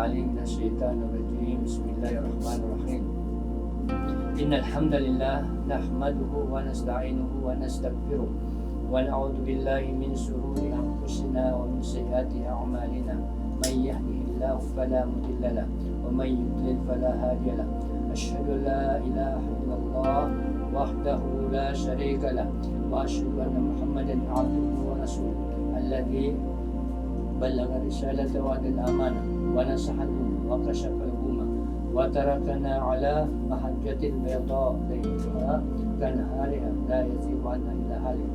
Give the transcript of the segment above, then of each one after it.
العليم من الشيطان الرجيم. بسم الله الرحمن الرحيم. إن الحمد لله نحمده ونستعينه ونستغفره ونعوذ بالله من شرور أنفسنا ومن سيئات أعمالنا. من يهده الله فلا مضل له ومن يضلل فلا هادي له. أشهد أن لا إله إلا الله وحده لا شريك له وأشهد أن محمدا عبده ورسوله الذي بلغ الرسالة وأدى الأمانة ونصح الأمة وكشف الأمة وتركنا على محجة البيضاء ليلها كنهارها لا يزيغ عنها إلا هالك.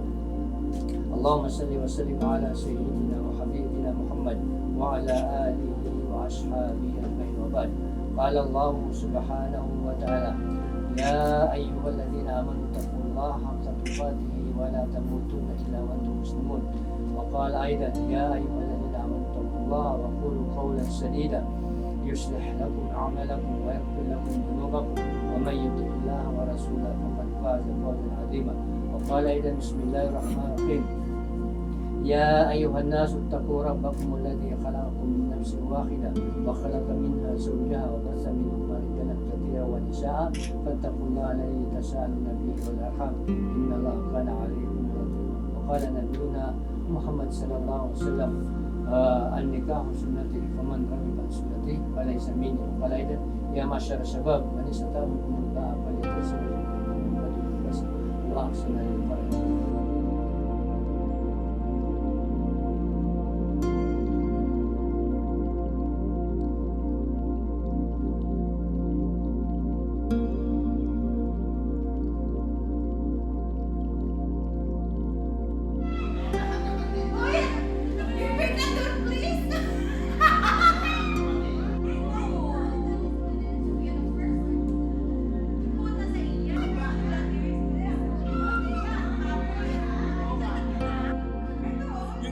اللهم صل وسلم على سيدنا وحبيبنا محمد وعلى آله وأصحابه أجمعين وبعد. قال الله سبحانه وتعالى: يا أيها الذين آمنوا اتقوا الله حق تقاته ولا تموتن إلا وأنتم مسلمون. وقال أيضا: يا أيها الذين آمنوا اتقوا الله وقولوا قولا سديدا يصلح لكم أعمالكم ويغفر لكم ذنوبكم ومن يطع الله ورسوله فقد فاز فوزا عظيما. وقال أيضا: بسم الله الرحمن الرحيم. يا أيها الناس اتقوا ربكم الذي خلقكم من نفس واحدة وخلق منها زوجها وبث منهما رجالا كثيرا ونساء فاتقوا الله الذي تساءلون به والأرحام إن الله كان عليكم رقيبا. وقال نبينا محمد صلى الله عليه وسلم: النكاح سنتي فمن رغب عن سنتي فليس مني. وقال أيضا: يا معشر الشباب من استطاع منكم الباء فليتزوج الله أحسن للمرء.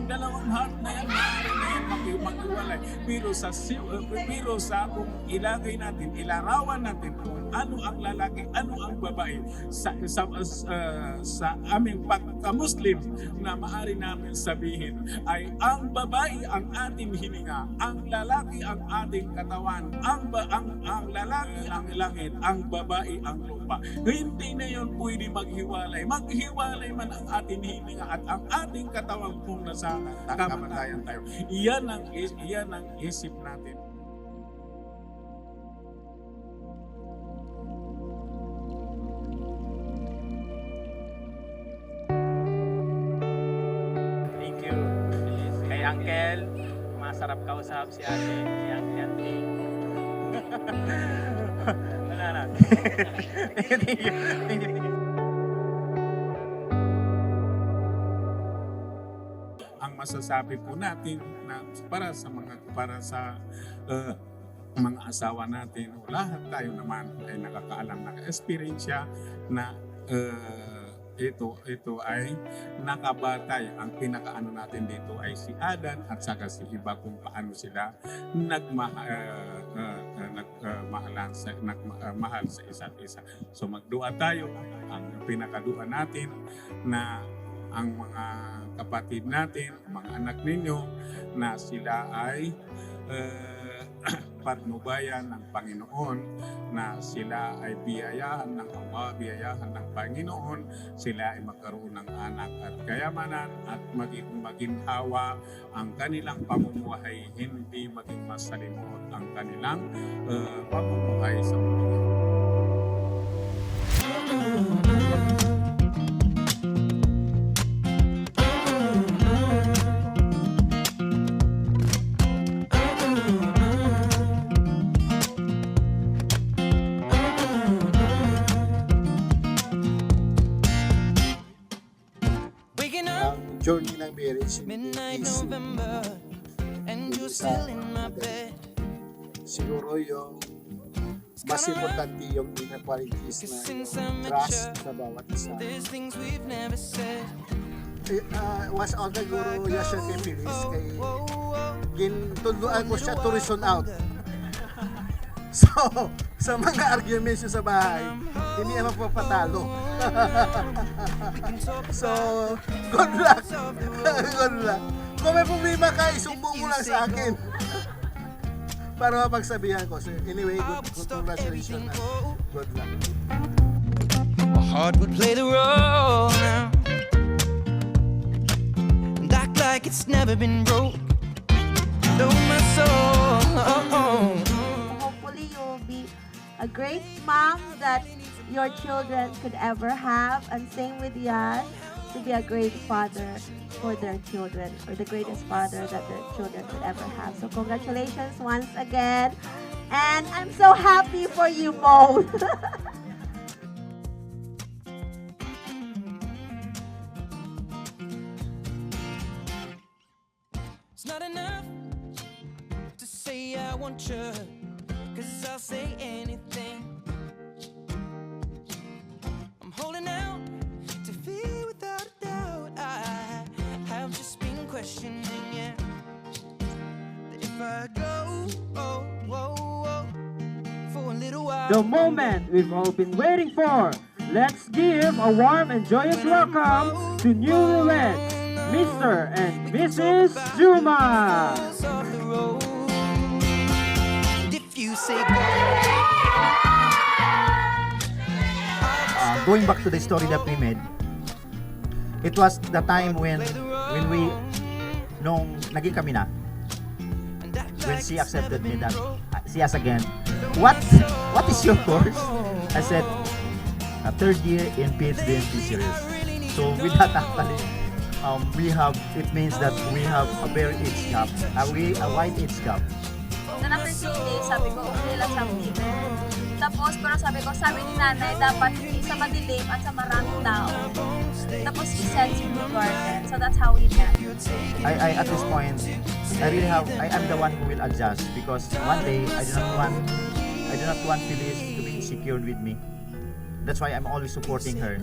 Dalawang heart na yan, maaari na yan mag-iwalay. Pero sa kung ilagay natin, ilarawan natin kung ano ang lalaki, ano ang babae sa aming pagka-Muslim na maaari namin sabihin ay ang babae ang ating hininga, ang lalaki ang ating katawan, ang lalaki ang langit, ang babae ang lupa. Hindi na yun pwede maghiwalay. Maghiwalay man ang ating hininga at ang ating katawan kung nasa kamatayan tayo. Iyan ang isip natin. Thank you kay Uncle. Masarap kausap si ate, si Auntie. Wala na. Thank you. Ang masasabi po natin na para sa mga asawa natin, lahat tayo naman ay nakakaalam na experiensya na ito ay nakabatay. Ang pinakaano natin dito ay si Adan at saka si Iba kung paano sila mahal sa isa't isa. So magdua tayo. Ang pinakadua natin na ang mga kapatid natin, mga anak ninyo, na sila ay patnubayan ng Panginoon, na sila ay biyayahan ng Ama, biyayahan ng Panginoon, sila ay magkaroon ng anak at kayamanan at maging hawa ang kanilang pamumuhay, hindi maging masalimuot ang kanilang pamumuhay sa mundo. Journey ng marriage hindi easy. Siguro yung mas importante yung inner qualities na yung trust sa bawat isa. Was all the guru Yasha kay Phyllis kay gintunduan ko siya to reason out. So, sa mga arguments sa bahay, hindi naman papatalo. So, good luck. Good luck. Kung may problema ka, isumbong mo lang sa akin. para mapagsabihan ko. So, anyway, good congratulations and good luck. My heart would play the role now and act like it's never been broke. Though my soul. Hopefully you'll be a great mom that your children could ever have, and same with Yan, to be a great father for their children, or the greatest father that their children could ever have. So congratulations once again, and I'm so happy for you both. It's not enough to say I want you, 'cause I'll say anything. I'm holding out to feel without a doubt. I have just been questioning, yeah, that if I go, for a little while. The moment we've all been waiting for. Let's give a warm and joyous welcome to newlyweds, Mr. and Mrs. Juma. Off the road. And if you say go, Going back to the story that we made, it was the time when we, nung naging kami na, when she accepted me that, she asked again, what is your course? I said, third year in PhD in fisheries. So with that actually, it means that we have a very age gap, a wide age gap. Na after 6 days, sabi ko, okay lang sa women. Tapos, pero sabi ni nanay, dapat hindi sa madilim at sa maraming tao. Tapos, he sends you to the garden. So, that's how we met. I at this point, I'm the one who will adjust because one day I do not want Phyllis to be insecure with me. That's why I'm always supporting her.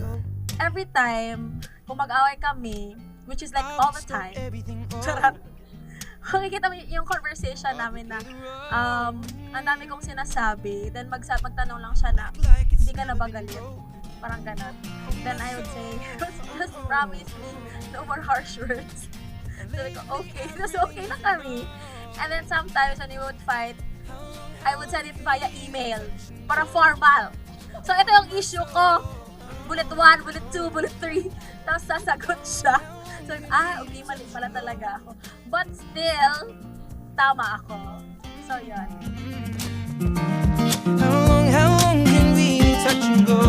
Every time, kung mag-away kami, which is like all the time, charot. Makikita mo yung conversation namin na ang dami kong sinasabi, then magtanong lang siya na, hindi ka na ba galit? Parang ganon. Then I would say, just promise me, no more harsh words. Sabi ko, okay. So okay na kami. And then sometimes when we would fight, I would send it via email para formal. So ito yung issue ko. Bullet 1, bullet 2, bullet 3. Tapos sasagot siya. So, okay, mali pala talaga ako. But still, tama ako. So, yun. how long can we touch and go?